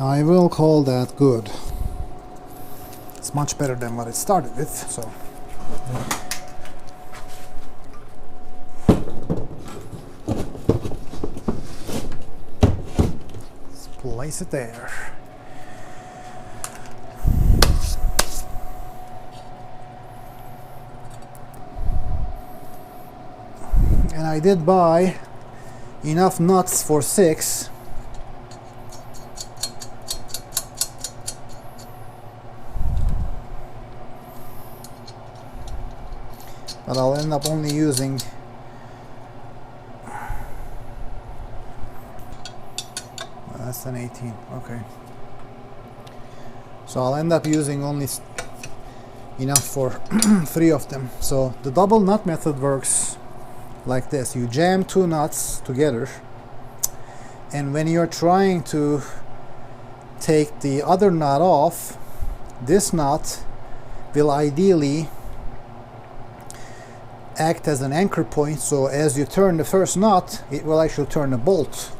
I will call that good. It's much better than what it started with, so. Let's place it there. And I did buy enough nuts for 6. But I'll end up only using that's an 18, okay. So I'll end up using only enough for 3 of them. So the double nut method works like this. You jam 2 nuts together, and when you're trying to take the other nut off, this nut will ideally act as an anchor point, so as you turn the first nut, it will actually turn the bolt.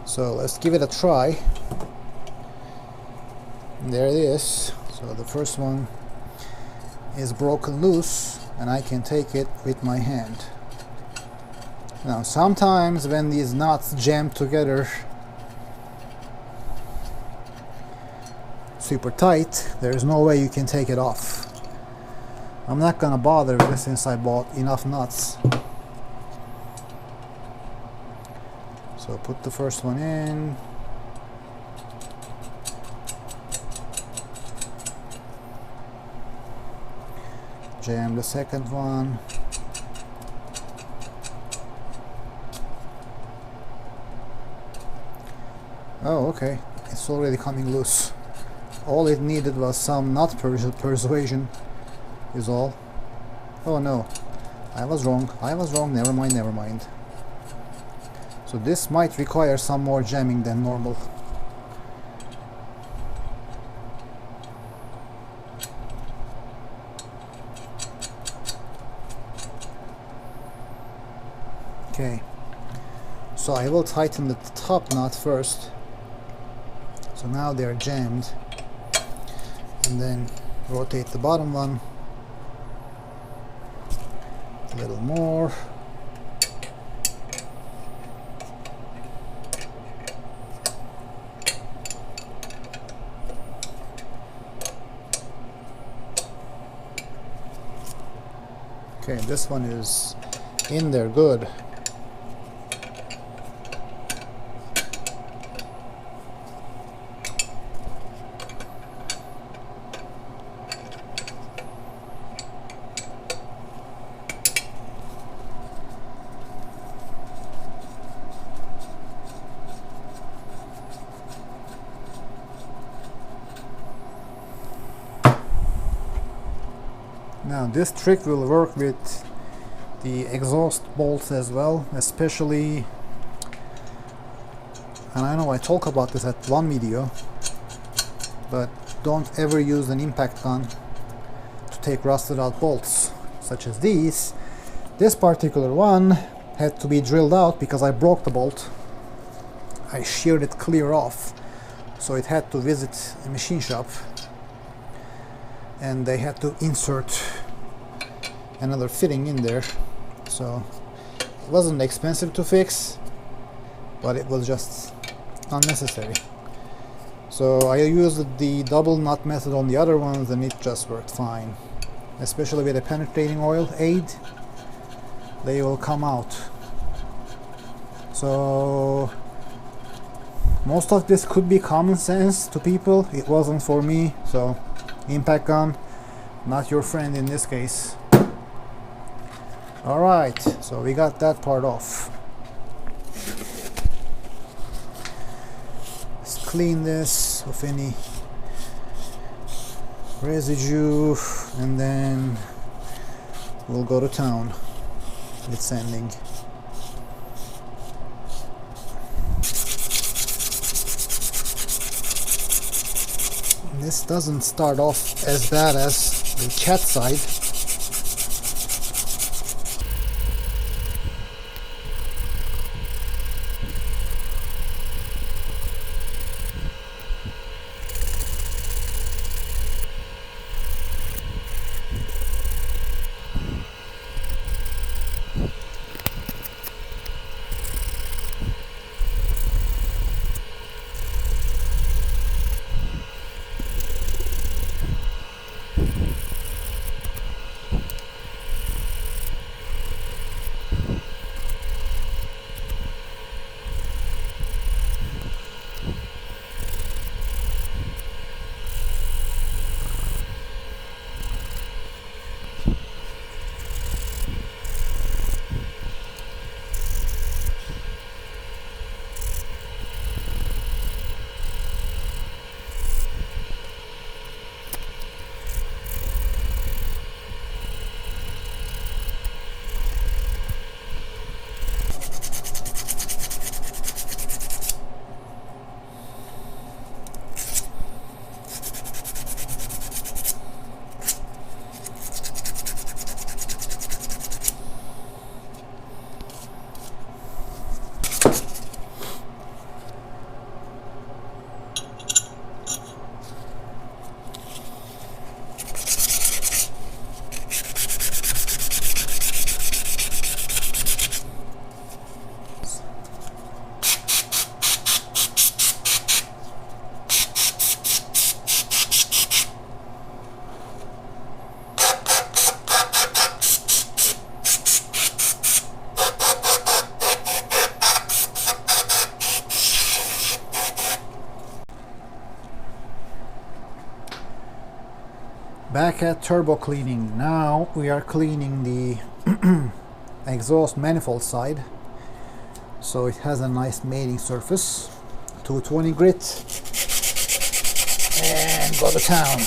So let's give it a try. There it is. So the first one is broken loose, and I can take it with my hand. Now sometimes when these nuts jam together super tight, there's no way you can take it off. I'm not gonna bother with this since I bought enough nuts. So put the first one in. Jam the second one. Oh, okay. It's already coming loose. All it needed was some nut persuasion is all. Oh no, I was wrong. Never mind. So this might require some more jamming than normal. Okay, so I will tighten the top nut first. So now they're jammed, and then rotate the bottom one a little more. Okay, this one is in there good. Now this trick will work with the exhaust bolts as well, especially, and I know I talk about this at one video, but don't ever use an impact gun to take rusted out bolts such as these. This particular one had to be drilled out because I broke the bolt. I sheared it clear off, so it had to visit a machine shop and they had to insert another fitting in there. So it wasn't expensive to fix, but it was just unnecessary. So I used the double nut method on the other ones and it just worked fine, especially with a penetrating oil aid. They will come out. So most of this could be common sense to people. It wasn't for me, so impact gun, not your friend in this case. Alright, so we got that part off. Let's clean this of any residue and then we'll go to town with sanding. This doesn't start off as bad as the cat side. Back at turbo cleaning. Now we are cleaning the exhaust manifold side, so it has a nice mating surface. 220 grit and go to town.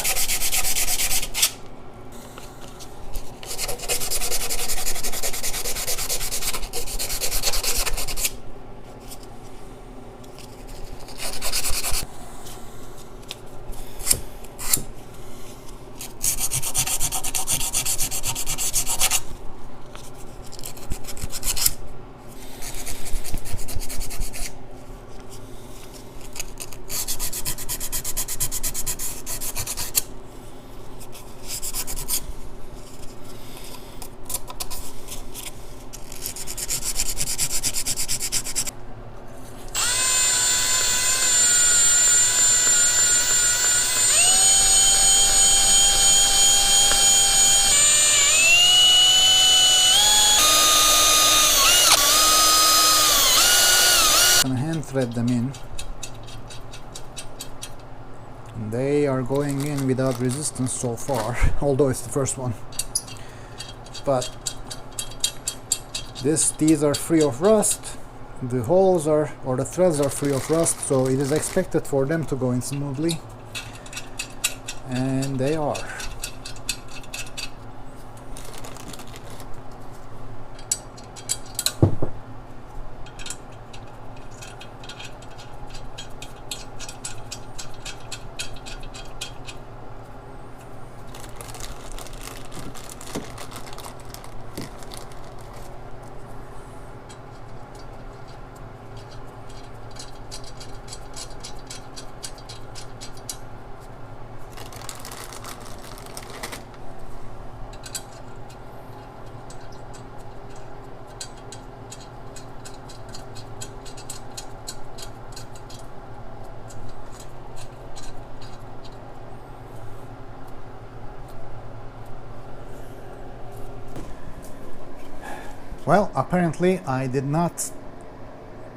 Thread them in, and they are going in without resistance so far, although it's the first one. But these are free of rust, the holes are, or the threads are free of rust, so it is expected for them to go in smoothly, and they are. Well, apparently I did not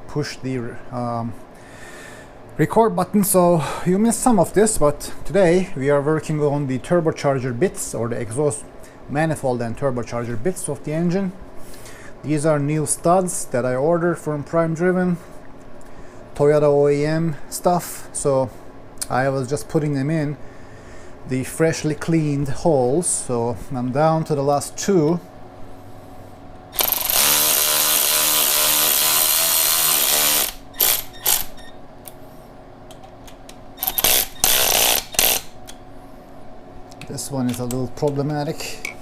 push the record button, so you missed some of this, but today we are working on the turbocharger bits, or the exhaust manifold and turbocharger bits of the engine. These are new studs that I ordered from Prime Driven, Toyota OEM stuff, so I was just putting them in the freshly cleaned holes, so I'm down to the last two. This one is a little problematic,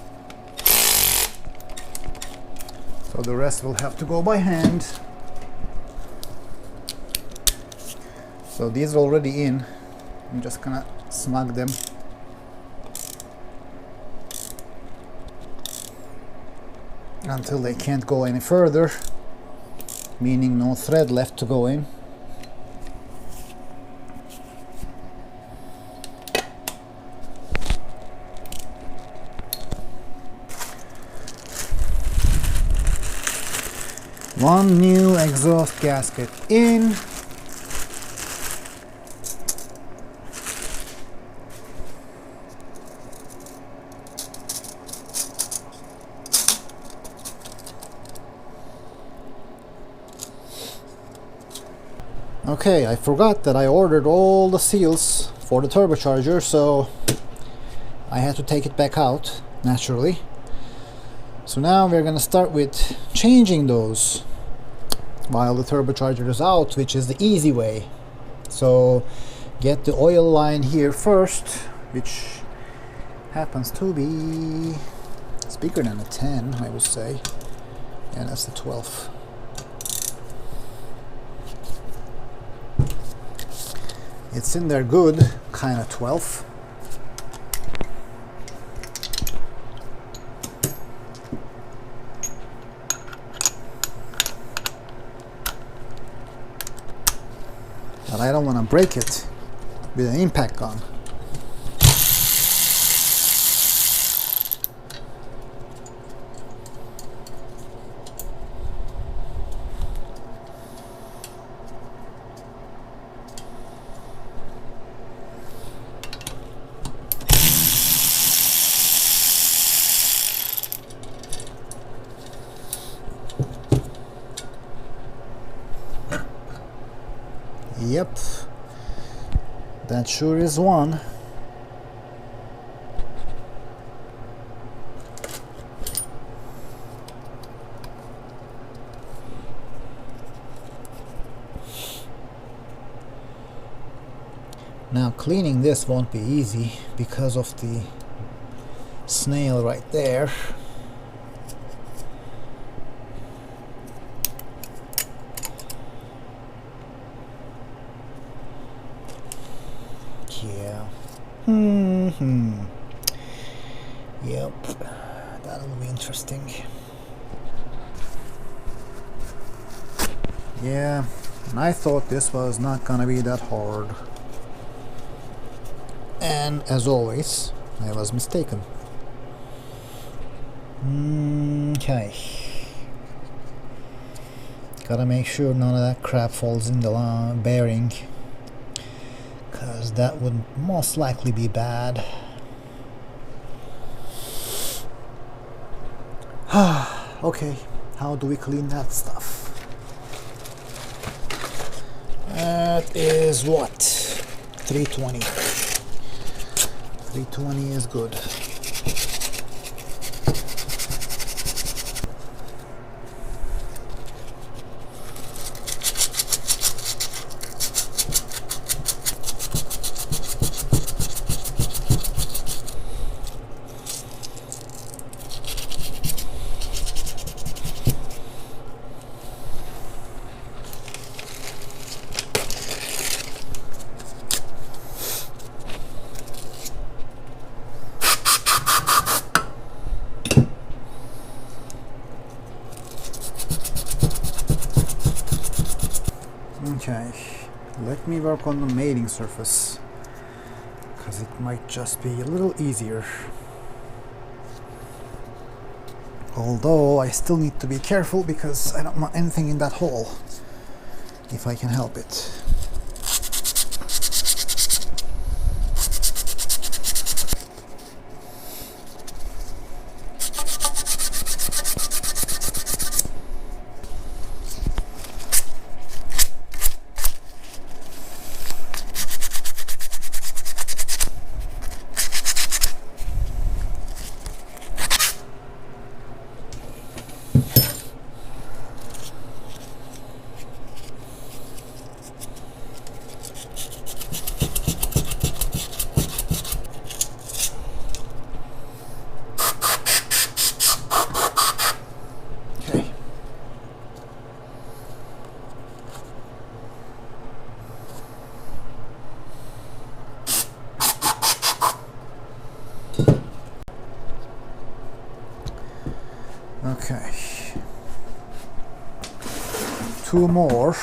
so the rest will have to go by hand. So these are already in. I'm just gonna snug them. Until they can't go any further, meaning no thread left to go in. One new exhaust gasket in. Okay, I forgot that I ordered all the seals for the turbocharger, so I had to take it back out, naturally. So now we're gonna start with changing those while the turbocharger is out, which is the easy way. So get the oil line here first, which happens to be, it's bigger than a 10, I would say. Yeah, that's the 12. It's in there good, kind of 12. But I don't want to break it with an impact gun. Yep, that sure is one. Now cleaning this won't be easy because of the snail right there. Yeah. Yep. That'll be interesting. Yeah, and I thought this was not gonna be that hard. And as always, I was mistaken. Okay. Gotta make sure none of that crap falls in the bearing, because that would most likely be bad. Okay, how do we clean that stuff? That is what? 320. 320 is good. Okay, let me work on the mating surface, because it might just be a little easier. Although I still need to be careful because I don't want anything in that hole, if I can help it. Okay, 2 more,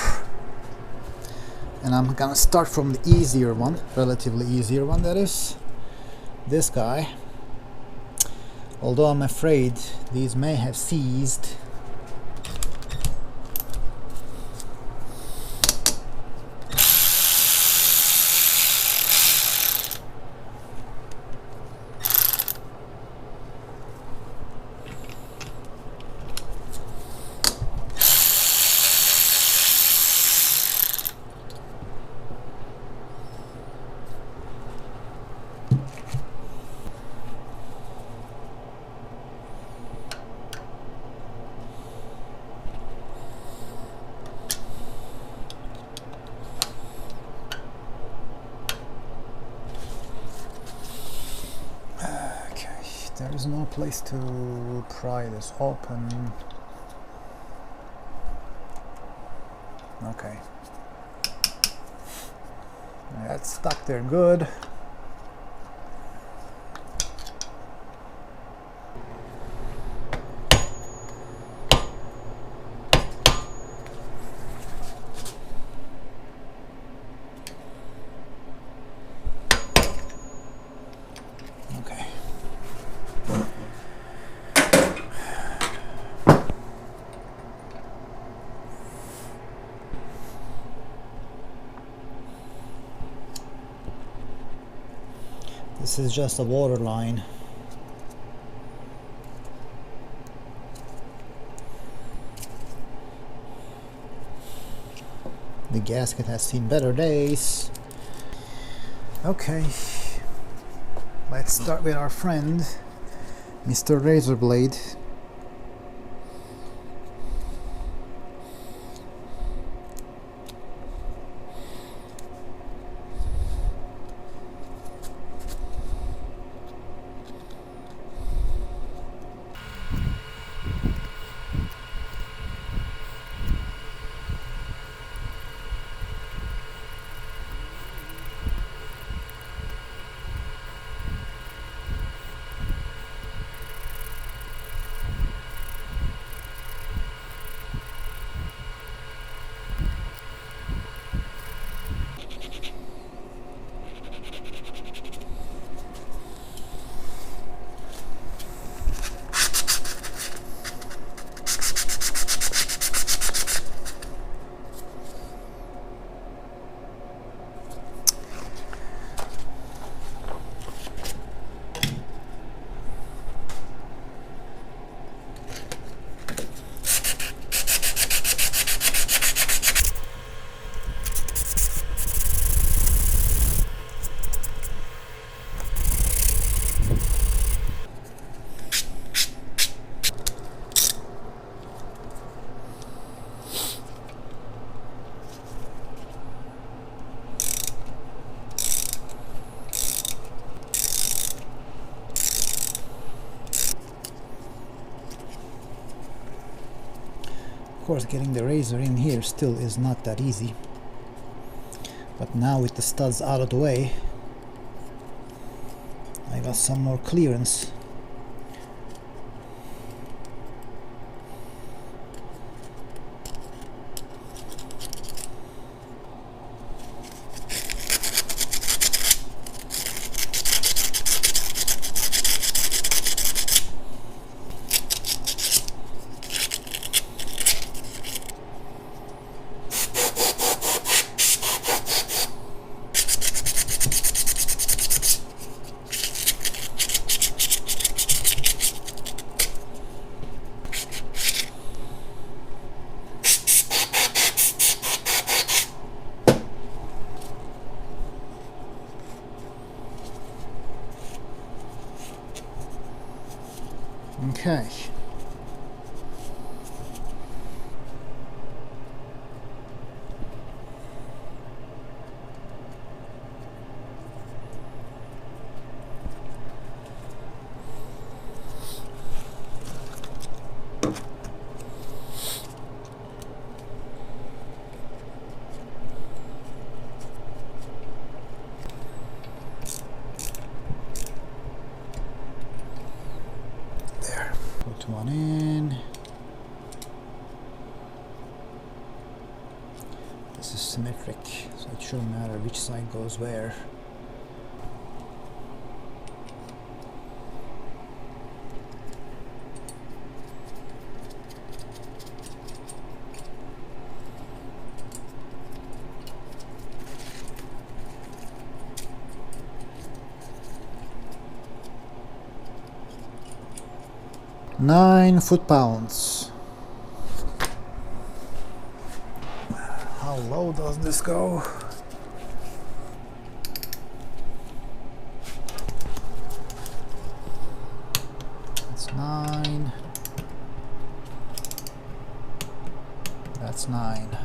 and I'm gonna start from the easier one, relatively easier one, that is this guy. Although I'm afraid these may have seized. There is no place to pry this open. Okay. That's stuck there good. Okay. This is just a water line. The gasket has seen better days. Okay, let's start with our friend Mr. Razor Blade. Of course, getting the razor in here still is not that easy, but now with the studs out of the way, I got some more clearance. Okay. Put one in. This is symmetric, so it shouldn't matter which side goes where. Nine foot-pounds. How low does this go? That's 9. That's 9.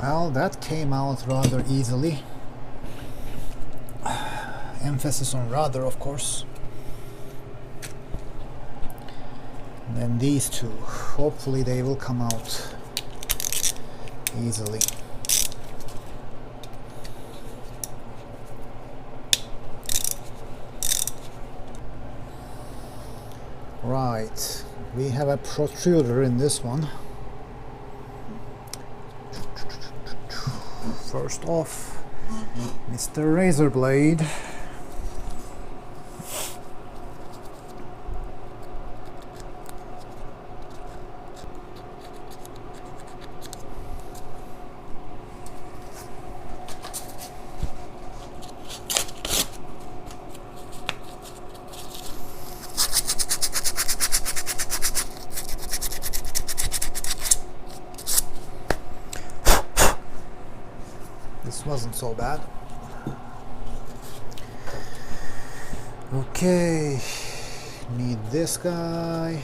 Well, that came out rather easily. Emphasis on rather, of course. And then these two, hopefully they will come out easily. Right, we have a protruder in this one. First off, Mr. Razor Blade. This wasn't so bad. Okay, need this guy.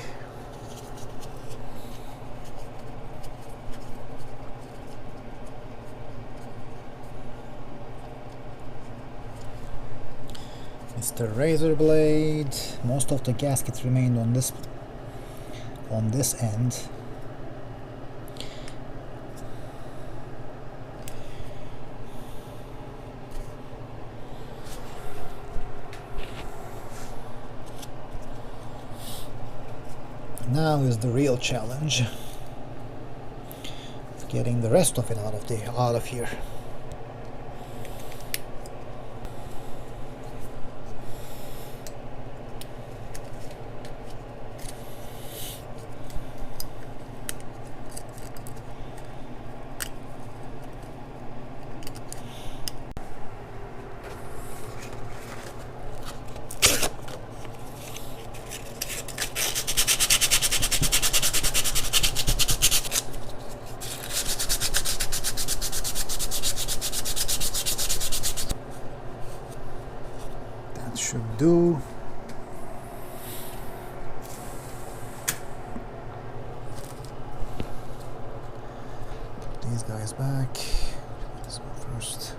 Mr. Razor Blade. Most of the gaskets remained on this end. Now is the real challenge, getting the rest of it out of here. Should do. Put these guys back. This one first.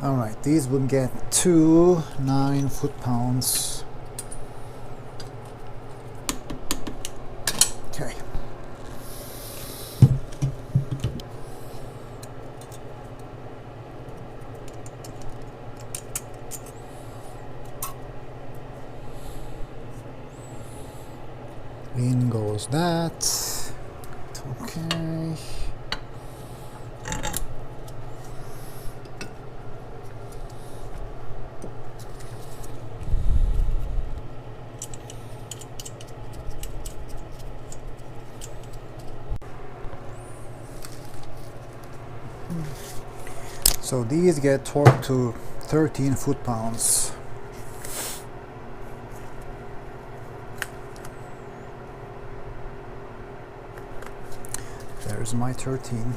Alright, these would get 2 9 foot-pounds. Okay. In goes that. Okay. So these get torqued to 13 foot-pounds. There's my 13.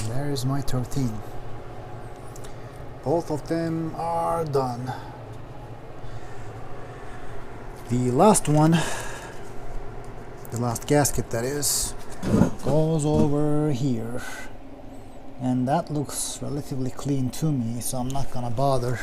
There's my 13. Both of them are done. The last one, the last gasket that is, goes over here. And that looks relatively clean to me, so I'm not gonna bother